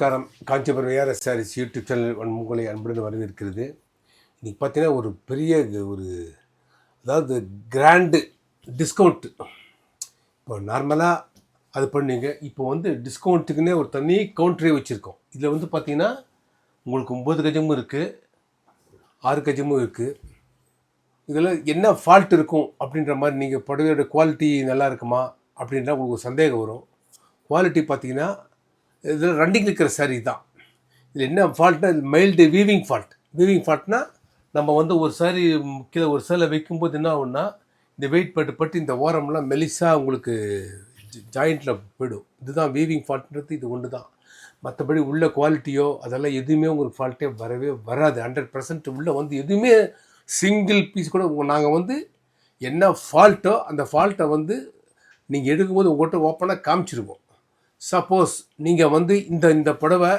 நமஸ்காரம். Kanchipuram ARS sarees YouTube channel உங்களை அன்புடன் வரவேற்கிறது. இன்றைக்கி பார்த்தீங்கன்னா ஒரு பெரிய ஒரு அதாவது கிராண்டு டிஸ்கவுண்ட்டு. இப்போ நார்மலாக அது பண்ணுங்க. இப்போ வந்து டிஸ்கவுண்ட்டுக்குன்னே ஒரு தனி கவுண்டரே வச்சுருக்கோம். இதில் வந்து பார்த்திங்கன்னா உங்களுக்கு 9 கஜமும் இருக்குது, 6 கஜமும் இருக்குது. இதில் என்ன ஃபால்ட் இருக்கும் அப்படின்ற மாதிரி நீங்கள் புடவையோட குவாலிட்டி நல்லா இருக்குமா அப்படின்ற உங்களுக்கு ஒரு சந்தேகம் வரும். குவாலிட்டி பார்த்தீங்கன்னா இதில் ரன்னிங் இருக்கிற சாரீ தான். இதில் என்ன ஃபால்ட்னா மைல்டு வீவிங் ஃபால்ட். வீவிங் ஃபால்ட்னா நம்ம வந்து ஒரு சாரீ கீழே ஒரு சேலை வைக்கும்போது என்ன ஆகுன்னா இந்த வெயிட் பட்டு இந்த ஓரம்லாம் மெலிசாக உங்களுக்கு ஜாயிண்டில் போய்டும். இதுதான் வீவிங் ஃபால்ட்ன்றது. இது ஒன்று தான். மற்றபடி உள்ள குவாலிட்டியோ அதெல்லாம் எதுவுமே உங்களுக்கு ஃபால்ட்டே வரவே வராது. 100% உள்ளே வந்து எதுவுமே சிங்கிள் பீஸ் கூட நாங்கள் வந்து என்ன ஃபால்ட்டோ அந்த ஃபால்ட்டை வந்து நீங்கள் எடுக்கும்போது உங்கள்கிட்ட ஓப்பனாக காமிச்சிருவோம். சப்போஸ் நீங்கள் வந்து இந்த புடவை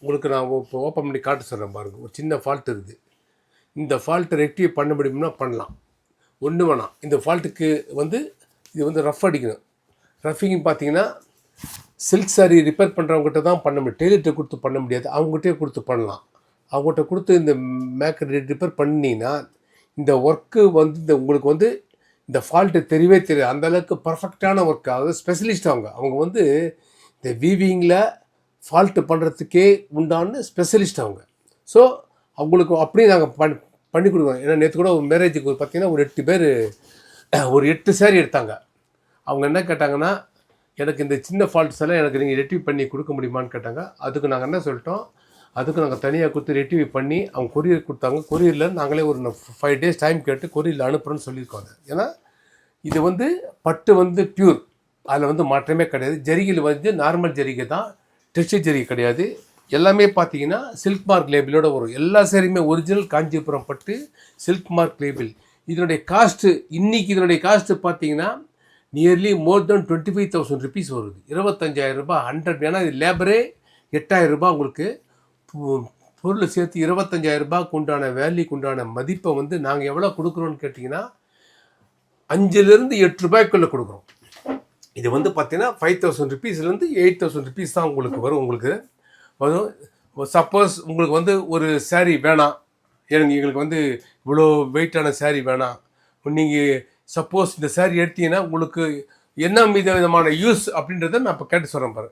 உங்களுக்கு நான் இப்போ ஓப்பன் பண்ணி காட்ட சொல்கிறேன் பாருங்கள். ஒரு சின்ன ஃபால்ட் இருக்குது. இந்த ஃபால்ட்டை ரெக்டிஃபை பண்ண முடியும்னா பண்ணலாம். ஒன்று வேணாம். இந்த ஃபால்ட்டுக்கு வந்து இது வந்து ரஃப் அடிக்கணும். ரஃபிங் பார்த்தீங்கன்னா சில்க் சாரீ ரிப்பேர் பண்ணுறவங்ககிட்ட தான் பண்ண முடியும். டெய்லர்கிட்ட கொடுத்து பண்ண முடியாது. அவங்ககிட்டே கொடுத்து பண்ணலாம். அவங்ககிட்ட கொடுத்து இந்த ரிப்பேர் பண்ணிங்கன்னா இந்த ஒர்க்கு வந்து உங்களுக்கு வந்து இந்த ஃபால்ட்டு தெரியவே தெரியாது. அந்தளவுக்கு பர்ஃபெக்டான ஒர்க்கு. அதாவது ஸ்பெஷலிஸ்ட் அவங்க வந்து இந்த வீவிங்கில் ஃபால்ட்டு பண்ணுறதுக்கே உண்டான ஸ்பெஷலிஸ்ட் அவங்க. ஸோ அவங்களுக்கு அப்படியே நாங்கள் பண்ணி கொடுக்குறோம். ஏன்னா நேற்று கூட ஒரு மேரேஜுக்கு பார்த்திங்கன்னா ஒரு 8 பேர் ஒரு 8 சாரீ எடுத்தாங்க. அவங்க என்ன கேட்டாங்கன்னா எனக்கு இந்த சின்ன ஃபால்ட்ஸ் எல்லாம் எனக்கு நீங்கள் ரெக்டிஃபை பண்ணி கொடுக்க முடியுமான்னு கேட்டாங்க. அதுக்கு நாங்கள் என்ன சொல்லிட்டோம், அதுக்கு நாங்கள் தனியாக கொடுத்து ரெக்டிஃபை பண்ணி அவங்க கொரியர் கொடுத்தாங்க. கொரியரில் நாங்களே ஒரு 5 days டைம் கேட்டு கொரியரில் அனுப்புகிறோன்னு சொல்லியிருக்காங்க. ஏன்னா இது வந்து பட்டு வந்து பியூர், அதில் வந்து மாற்றமே கிடையாது. ஜரிகையில் வந்து நார்மல் ஜரிகை தான், டெக்ஸ்டைல் ஜரிகை கிடையாது. எல்லாமே பார்த்தீங்கன்னா சில்க் மார்க் லேபிளோடு வரும். எல்லா சாரியுமே ஒரிஜினல் காஞ்சிபுரம் பட்டு சில்க் மார்க் லேபிள். இதனுடைய காஸ்ட்டு இன்றைக்கி இதனுடைய காஸ்ட்டு பார்த்தீங்கன்னா நியர்லி மோர் தென் 25,000 rupees வருது. 25,000 ரூபாய் 100. ஏன்னா இது லேபரே 8,000 ரூபாய். உங்களுக்கு பொருள் சேர்த்து 25,000 ரூபாய்க்கு உண்டான வேல்யூக்கு உண்டான மதிப்பை வந்து நாங்கள் எவ்வளோ கொடுக்குறோன்னு கேட்டிங்கன்னா 5லேருந்து 8 ரூபாய்க்குள்ளே கொடுக்குறோம். இது வந்து பார்த்தீங்கன்னா 5,000 rupeesலேருந்து 8,000 rupees தான் உங்களுக்கு வரும். உங்களுக்கு வரும். சப்போஸ் உங்களுக்கு வந்து ஒரு சாரீ வேணாம், எங்களுக்கு வந்து இவ்வளோ வெயிட்டான சாரீ வேணாம், நீங்கள் சப்போஸ் இந்த சாரீ எடுத்தீங்கன்னா உங்களுக்கு என்ன விதமான யூஸ் அப்படின்றத நான் இப்போ கேட்டு சொல்கிறேன் பாரு.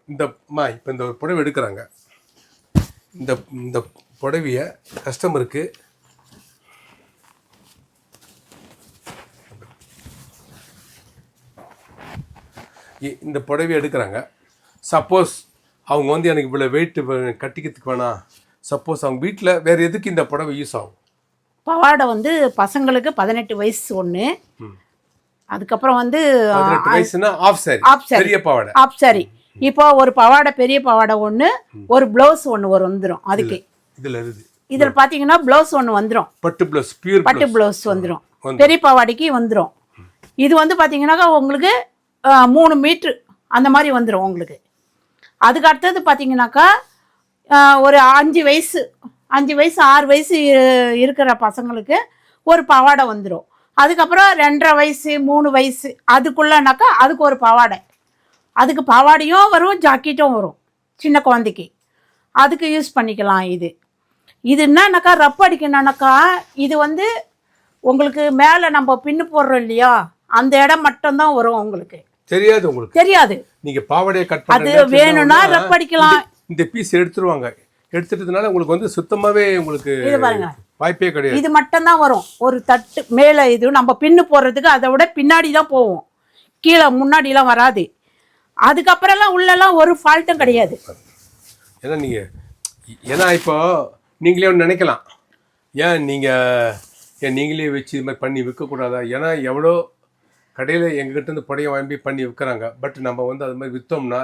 இப்போ இந்த ஒரு புடவை எடுக்கிறாங்க. இந்த புடவையை கஸ்டமருக்கு இந்த புடவையை எடுக்கிறாங்க. சப்போஸ் அவங்க வந்து எனக்கு இவ்வளோ வெயிட் கட்டிக்கிறதுக்கு வேணாம், சப்போஸ் அவங்க வீட்டில் வேறு எதுக்கு இந்த புடவை யூஸ் ஆகும்? பவாடை வந்து பசங்களுக்கு 18 வயசு ஒன்று, அதுக்கப்புறம் வந்து 18 வயசுனா ஆஃப் சாரி, பெரிய பவாடை, ஆஃப் சாரி. இப்போ ஒரு பவாடை, பெரிய பவாடை ஒன்று, ஒரு ப்ளவுஸ் ஒன்று வந்துடும். அதுக்கு இதில் பார்த்தீங்கன்னா ப்ளவுஸ் ஒன்று வந்துடும். பட்டு ப்ளவுஸ், பியூர் பட்டு ப்ளவுஸ் வந்துடும். பெரிய பவாடைக்கு வந்துடும். இது வந்து பார்த்தீங்கன்னாக்கா உங்களுக்கு 3 மீட்ரு அந்த மாதிரி வந்துடும் உங்களுக்கு. அதுக்கு அடுத்தது பார்த்தீங்கன்னாக்கா ஒரு 5 வயசு 6 வயசு இருக்கிற பசங்களுக்கு ஒரு பவாடை வந்துடும். அதுக்கப்புறம் 2.5 வயசு 3 வயசு அதுக்குள்ளனாக்கா அதுக்கு ஒரு பவாடை. அதுக்கு பவாடையும் வரும், ஜாக்கெட்டும் வரும். சின்ன குழந்தைக்கு அதுக்கு யூஸ் பண்ணிக்கலாம். இது என்னன்னாக்கா ரப் அடிக்கணும்னாக்கா இது வந்து உங்களுக்கு மேலே நம்ம பின்னு போடுறோம் இல்லையா, அந்த இடம் மட்டும்தான் வரும். உங்களுக்கு தெரியாது, உங்களுக்கு தெரியாது. நீங்கள் பாவாடையை கட் பண்ணி அது வேணும்னா ரப் அடிக்கலாம். இந்த பீஸ் எடுத்துருவாங்க. எடுத்துட்டதுனால உங்களுக்கு வந்து சுத்தமாகவே உங்களுக்கு இது பாருங்க வாய்ப்பே கிடையாது. இது மட்டும்தான் வரும். ஒரு தட்டு மேலே இது நம்ம பின்னு போடுறதுக்கு அதை விட பின்னாடி தான் போவோம், கீழே முன்னாடிலாம் வராது. அதுக்கப்புறம்லாம் உள்ளெல்லாம் ஒரு ஃபால்ட்டும் கிடையாது. ஏன்னா இப்போ நீங்களே ஒன்று நினைக்கலாம், நீங்களே வச்சு இது மாதிரி பண்ணி விற்கக்கூடாதா? ஏன்னா எவ்வளோ கடையில் எங்ககிட்ட புடவை வாங்கி பண்ணி விற்கிறாங்க. பட் நம்ம வந்து அது மாதிரி விற்றோம்னா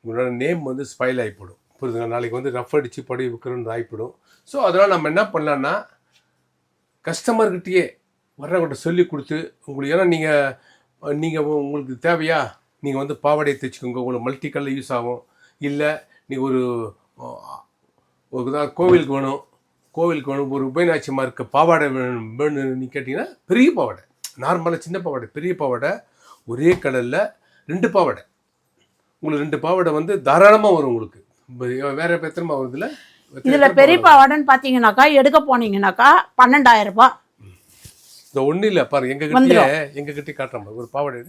உங்களோட நேம் வந்து ஸ்பாயில் ஆகிப்படும். புரியுதுங்க? நாளைக்கு வந்து ரஃப் அடித்து புடவை விற்கிறோன்னு ஆகிப்படும். ஸோ அதனால் நம்ம என்ன பண்ணலான்னா கஸ்டமர்கிட்டயே வர்றவங்கள்ட்ட சொல்லி கொடுத்து உங்களுக்கு, ஏன்னா நீங்கள் உங்களுக்கு தேவையா, நீங்கள் வந்து பாவாடையை தைச்சிக்கோங்க, உங்களுக்கு மல்டி கலர் யூஸ் ஆகும். இல்லை நீங்கள் ஒரு கோவிலுக்கு வேணும், ஒரு உபயநாச்சியமாக இருக்க பாவாடை வேணும்னு நீ கேட்டிங்கன்னா பெரிய பாவாடை, நார்மலாக சின்ன பாவாடை, பெரிய பாவாடை, ஒரே கலரில் 2 பாவாடை, உங்களுக்கு 2 பாவாடை வந்து தாராளமாக வரும். உங்களுக்கு வேறு இப்போ எத்தனை வருதுல? இதில் பெரிய பாவாடைன்னு பார்த்தீங்கன்னாக்கா எடுக்க போனீங்கன்னாக்கா 12,000 ரூபாய். இந்த ஒன்றும் இல்லை பாருங்க, எங்கள் கிட்டே காட்டுறோம் ஒரு பாவாடை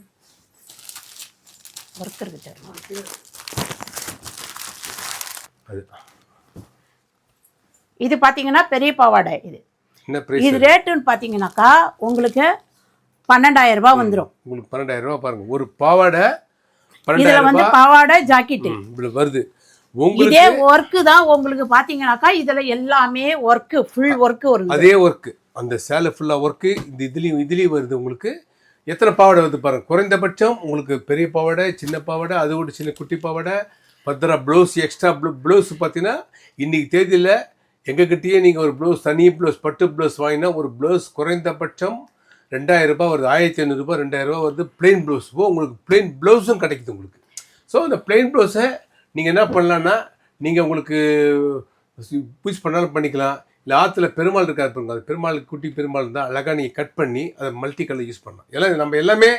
ஒர்க் இருக்குது. அது இது பார்த்தீங்கன்னா பெரிய பாவாடை. இது ரேட்டுன்னு பார்த்தீங்கன்னாக்கா உங்களுக்கு 12,000 ரூபாய் வந்துடும். உங்களுக்கு 12,000 ரூபாய் பாருங்க ஒரு பாவாடை. இதில் வந்து பாவாடை ஜாக்கெட்டு இப்படி வருது. இதே ஒர்க்கு தான் உங்களுக்கு பார்த்தீங்கன்னாக்கா இதில் எல்லாமே ஒர்க்கு, ஃபுல் ஒர்க்கு வரும். அதே ஒர்க்கு, அந்த சேலை ஃபுல்லாக ஒர்க்கு. இந்த இதுலேயும் வருது. உங்களுக்கு எத்தனை பாவாடை வருது பாருங்க. குறைந்தபட்சம் உங்களுக்கு பெரிய பாவாடை, சின்ன பாவாடை, அது ஒரு சின்ன குட்டி பாவாடை, பத்திரா ப்ளவுஸ், எக்ஸ்ட்ரா ப்ளவுஸ் பார்த்தீங்கன்னா இன்றைக்கி தேதியில் எங்ககிட்டயே நீங்கள் ஒரு ப்ளவுஸ், தனி ப்ளவுஸ், பட்டு ப்ளவுஸ் வாங்கினா ஒரு ப்ளவுஸ் குறைந்தபட்சம் 2,000 ரூபாய் வருது. 1,500 ரூபாய், 2,000 ரூபாய் வருது. பிளெயின் ப்ளவுஸ் உங்களுக்கு பிளெயின் ப்ளவுஸும் கிடைக்குது உங்களுக்கு. ஸோ இந்த பிளெயின் ப்ளவுஸை நீங்கள் என்ன பண்ணலான்னா, நீங்கள் உங்களுக்கு பூஜ் பண்ணாலும் பண்ணிக்கலாம். இல்லை ஆற்றுல பெருமாள் இருக்காது பாருங்க, அது பெருமாள் குட்டி பெருமாள் இருந்தால் அழகாக நீங்கள் கட் பண்ணி அதை மல்டி கலர் யூஸ் பண்ணலாம். எல்லாம் நம்ம எல்லாமே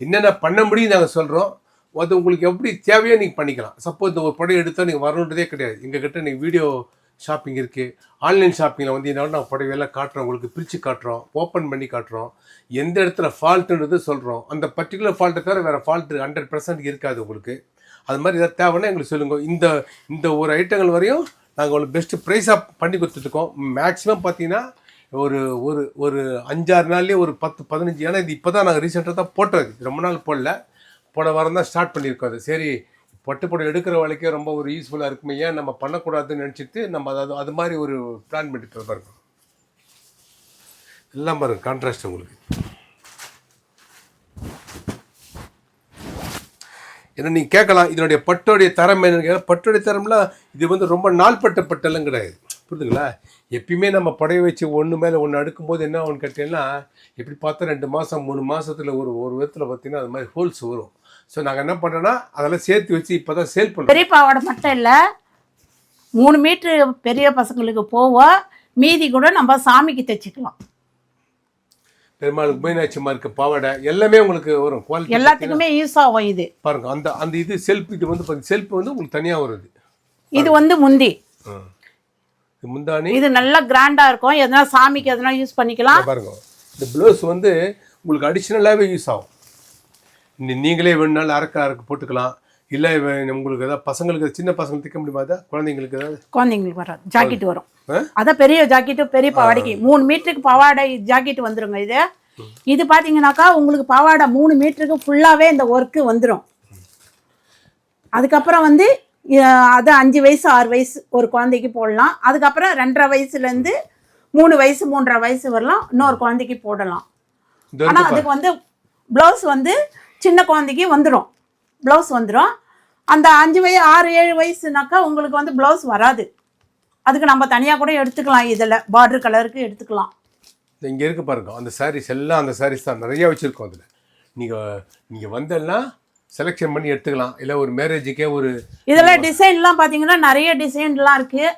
என்னென்ன பண்ண முடியும் நாங்கள் சொல்கிறோம். அது உங்களுக்கு எப்படி தேவையோ நீங்கள் பண்ணிக்கலாம். சப்போஸ் இந்த ஒரு புடவை எடுத்தால் நீங்கள் வரணுன்றதே கிடையாது. எங்ககிட்ட நீங்கள் வீடியோ ஷாப்பிங் இருக்குது. ஆன்லைன் ஷாப்பிங்கில் வந்து இதனால நாங்கள் புடவையெல்லாம் காட்டுறோம், உங்களுக்கு பிரித்து காட்டுறோம், ஓப்பன் பண்ணி காட்டுறோம், எந்த இடத்துல ஃபால்ட்டுன்றது சொல்கிறோம். அந்த பர்டிகுலர் ஃபால்ட்டை தவிர வேறு ஃபால்ட்டு 100% இருக்காது உங்களுக்கு. அது மாதிரி எதாவது தேவைன்னா எங்களுக்கு சொல்லுங்கள். இந்த ஒரு ஐட்டங்கள் வரையும் நாங்கள் உங்களுக்கு பெஸ்ட்டு ப்ரைஸாக பண்ணி கொடுத்துட்ருக்கோம். மேக்ஸிமம் பார்த்தீங்கன்னா ஒரு ஒரு ஒரு 5-6 நாள்லேயே ஒரு 10-15. ஏன்னா இது இப்போ தான் நாங்கள் ரீசெண்டாக தான் போட்டோம். ரொம்ப நாள் போடல, போன வாரம் தான் ஸ்டார்ட் பண்ணியிருக்கோம். அது சரி பட்டுப்படம் எடுக்கிற வேலைக்கே ரொம்ப ஒரு யூஸ்ஃபுல்லாக இருக்குமே, ஏன் நம்ம பண்ணக்கூடாதுன்னு நினச்சிட்டு நம்ம அது மாதிரி ஒரு பிளான் பண்ணிட்டு பாருங்க. எல்லாம் பாருங்க கான்ட்ராஸ்ட் உங்களுக்கு. ஏன்னா நீங்கள் கேட்கலாம் இதனுடைய பட்டோடைய தரம் என்னன்னு. பட்டோடைய தரம்லாம் இது வந்து ரொம்ப நாள்பட்ட பட்டெல்லாம் கிடையாது, புரியுதுங்களா? எப்பயுமே நம்ம புடவை வச்சு ஒன்று மேலே ஒன்று அடுக்கும்போது என்ன ஒன்று கேட்டீங்கன்னா, எப்படி பார்த்தா 2 மாதம் 3 மாதத்தில் ஒரு விதத்தில் பார்த்தீங்கன்னா அது மாதிரி ஹோல்ஸ் வரும். ஸோ நாங்கள் என்ன பண்ணுறோன்னா அதெல்லாம் சேர்த்து வச்சு இப்போ தான் சேல் பண்ணுறோம். பெரிய பாவாடை மட்டும் இல்லை, 3 மீட்ரு பெரிய பசங்களுக்கு போவோம், மீதி கூட நம்ம சாமிக்கு தைச்சிக்கலாம். பெருமாளுக்கு மீனாட்சிமா இருக்க பாவாடை எல்லாமே உங்களுக்கு வரும். குவாலிட்டி எல்லாத்துக்குமே யூஸ் ஆகும். இது பாருங்க, அந்த இது செல்ஃப். இது வந்து செல்ஃப் வந்து உங்களுக்கு தனியாக வருது. இது வந்து முந்தி முந்தானி. இது நல்லா கிராண்டாக இருக்கும். எதனா சாமிக்கு எதனா யூஸ் பண்ணிக்கலாம். பாருங்க, இந்த ப்ளவுஸ் வந்து உங்களுக்கு அடிஷ்னலாகவே யூஸ் ஆகும். நீங்களே வேணுனாலும் அறக்க போட்டுக்கலாம். இல்லை உங்களுக்கு ஏதாவது பசங்களுக்கு, சின்ன பசங்களுக்கு தைக்க முடியுமா? அதான் குழந்தைங்களுக்கு வராது, ஜாக்கெட் வரும். அதான் பெரிய ஜாக்கெட்டு, பெரிய பாவாடைக்கு 3 மீட்டருக்கு பாவாடை ஜாக்கெட் வந்துருங்க. இது பார்த்தீங்கன்னாக்கா உங்களுக்கு பாவாடை 3 மீட்டருக்கு ஃபுல்லாகவே இந்த ஒர்க்கு வந்துடும். அதுக்கப்புறம் வந்து அது 5 வயசு 6 வயசு ஒரு குழந்தைக்கு போடலாம். அதுக்கப்புறம் 2.5 வயசுலேருந்து 3 வயசு 3.5 வயசு வரலாம் இன்னொரு குழந்தைக்கு போடலாம். ஆனால் அதுக்கு வந்து ப்ளவுஸ் வந்து சின்ன குழந்தைக்கு வந்துடும், ப்ளவுஸ் வந்துடும். அந்த 5 வயசு 6-7 வயசுனாக்கா உங்களுக்கு வந்து ப்ளவுஸ் வராது. அதுக்கு நம்ம தனியாக கூட எடுத்துக்கலாம். இதில் பார்டர் கலருக்கு எடுத்துக்கலாம். இங்கே இருக்கு பாருங்க, அந்த சாரீஸ் எல்லாம் அந்த சாரீஸ் தான் நிறையா வச்சுருக்கோம். அதில் நீங்கள் வந்தெல்லாம் செலெக்ஷன் பண்ணி எடுத்துக்கலாம். இல்லை ஒரு மேரேஜுக்கே ஒரு இதெல்லாம் டிசைன்லாம் பார்த்தீங்கன்னா நிறைய டிசைன்லாம் இருக்குது,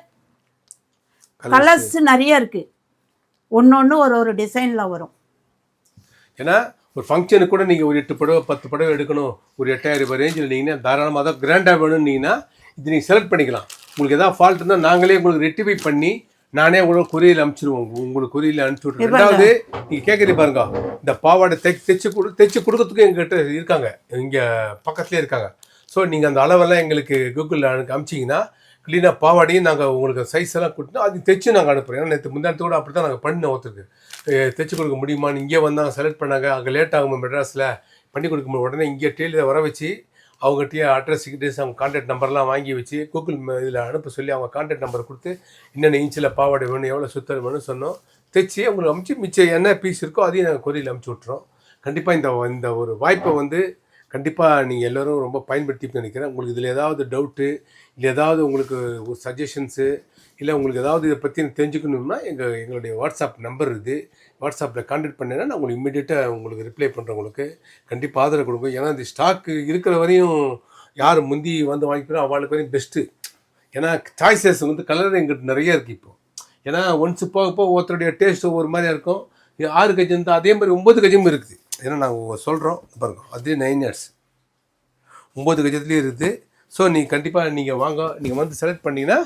கலர்ஸ் நிறைய இருக்குது. ஒன்று ஒரு டிசைனில் வரும். ஏன்னா ஒரு ஃபங்க்ஷனுக்கு கூட நீங்கள் ஒரு 8 புடவை 10 புடவை எடுக்கணும், ஒரு 8,000 ரூபாய் ரேஞ்சில் நீங்கன்னா தாராளமாக தான் கிராண்டாக வேணும்னீங்கன்னா இது நீங்கள் செலக்ட் பண்ணிக்கலாம். உங்களுக்கு எதாவது ஃபால்ட் இருந்தால் நாங்களே உங்களுக்கு ரெக்டிஃபை பண்ணி நானே உங்களுக்கு கொரியரில் அனுப்பிச்சிடுவோம். உங்களுக்கு கொரியரில் அனுப்பிச்சி விட்ருவோம். ரெண்டாவது நீங்கள் கேட்குறீங்க பாருங்க, இந்த பாவாடை தைச்சு கொடுக்கறதுக்கும் எங்கள்கிட்ட இருக்காங்க, இங்கே பக்கத்துலேயே இருக்காங்க. ஸோ நீங்கள் அந்த அளவெல்லாம் எங்களுக்கு கூகுளில் அனுப்பிச்சிங்கன்னா க்ளீனாக பாவாடையும் நாங்கள் உங்களுக்கு சைஸ் எல்லாம் கொடுத்தோம், அது தைச்சு நாங்கள் அனுப்புகிறோம். ஏன்னா நேற்று முந்தானத்தோடு அப்படி தான் நாங்கள் பண்ண ஒருத்தருக்கு தைச்சு கொடுக்க முடியுமான்னு இங்கே வந்தாங்க, செலக்ட் பண்ணாங்க. அங்கே லேட் ஆகும் மெட்ராஸில் பண்ணி கொடுக்க முடியும். உடனே இங்கே டெய்லியில் வர வச்சு அவங்ககிட்டயே அட்ரஸ் அவங்க கான்டாக்ட் நம்பர்லாம் வாங்கி வச்சு கூகுள் இதில் அனுப்ப சொல்லி அவங்க கான்டாக்ட் நம்பர் கொடுத்து என்னென்ன இன்ச்சில் பாவாடை வேணும், எவ்வளோ சுத்தம் வேணும்னு சொன்னோம். தைச்சி அவங்களுக்கு அமுச்சு மிச்சம் என்ன பீஸ் இருக்கோ அதையும் நாங்கள் கொரியரில் அமுச்சு விட்றோம். கண்டிப்பாக இந்த ஒரு வாய்ப்பை வந்து கண்டிப்பாக நீங்கள் எல்லோரும் ரொம்ப பயன்படுத்தின்னு நினைக்கிறேன். உங்களுக்கு இதில் ஏதாவது டவுட்டு, இல்லை ஏதாவது உங்களுக்கு ஒரு சஜஷன்ஸு, இல்லை உங்களுக்கு ஏதாவது இதை பற்றி தெரிஞ்சுக்கணும்னா எங்களுடைய வாட்ஸ்அப் நம்பர் இருக்குது, வாட்ஸ்அப்பில் கான்டாக்ட் பண்ணேன்னா நான் உங்களுக்கு இம்மிடியேட்டாக உங்களுக்கு ரிப்ளை பண்ணுறவங்களுக்கு கண்டிப்பாக ஆதரவு கொடுக்கும். ஏன்னா இந்த ஸ்டாக்கு இருக்கிற வரையும் யார் முந்தி வந்து வாங்கிக்கிறோம் அவளுக்கு வரையும் பெஸ்ட்டு. ஏன்னா சாய்ஸஸ் வந்து கலர் எங்கிட்ட நிறைய இருக்குது இப்போ. ஏன்னா ஒன்ஸ் போக ஒருத்தருடைய டேஸ்ட்டு ஒரு மாதிரியாக இருக்கும். 6 கஜம் இருந்தால் அதே மாதிரி 9 கஜமும் இருக்குது. ஏன்னா நாங்கள் சொல்கிறோம் பாருங்க, அது 9 இயர்ஸ் 9 கஜத்துலேயும் இருக்குது. ஸோ நீங்கள் கண்டிப்பாக நீங்கள் வாங்க, நீங்கள் வந்து செலக்ட் பண்ணிங்கன்னா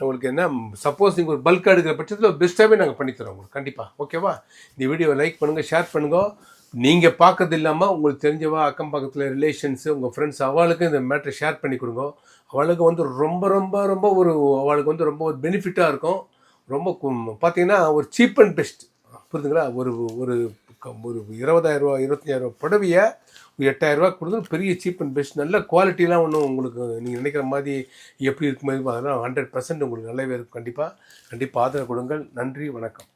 உங்களுக்கு என்ன, சப்போஸ் நீங்கள் ஒரு பல்காக எடுக்கிற பட்சத்தில் பெஸ்ட்டாகவே நாங்கள் பண்ணித்தரோம் உங்களுக்கு கண்டிப்பாக. ஓகேவா? இந்த வீடியோவை லைக் பண்ணுங்கள், ஷேர் பண்ணுங்க. நீங்கள் பார்க்கறது இல்லாமல் உங்களுக்கு தெரிஞ்சவா அக்கம் பக்கத்தில் ரிலேஷன்ஸு உங்கள் ஃப்ரெண்ட்ஸ் அவளுக்கு இந்த மேட்ரை ஷேர் பண்ணி கொடுங்க. அவளுக்கு வந்து ரொம்ப ரொம்ப ரொம்ப அவளுக்கு வந்து ரொம்ப ஒரு பெனிஃபிட்டாக இருக்கும். ரொம்ப பார்த்தீங்கன்னா ஒரு சீப் அண்ட் பெஸ்ட், புரியுதுங்களா? ஒரு ஒரு ஒரு 20,000 ரூபா 25,000 ரூபா புடவையை 8,000 ரூபா கொடுத்து பெரிய சீப் அண்ட் பெஸ்ட், நல்ல குவாலிட்டிலாம் ஒன்றும் உங்களுக்கு நீங்கள் நினைக்கிற மாதிரி எப்படி இருக்கும்போது அதெல்லாம் 100% உங்களுக்கு நல்லாவே இருக்கும். கண்டிப்பாக ஆதரவு கொடுங்கள். நன்றி, வணக்கம்.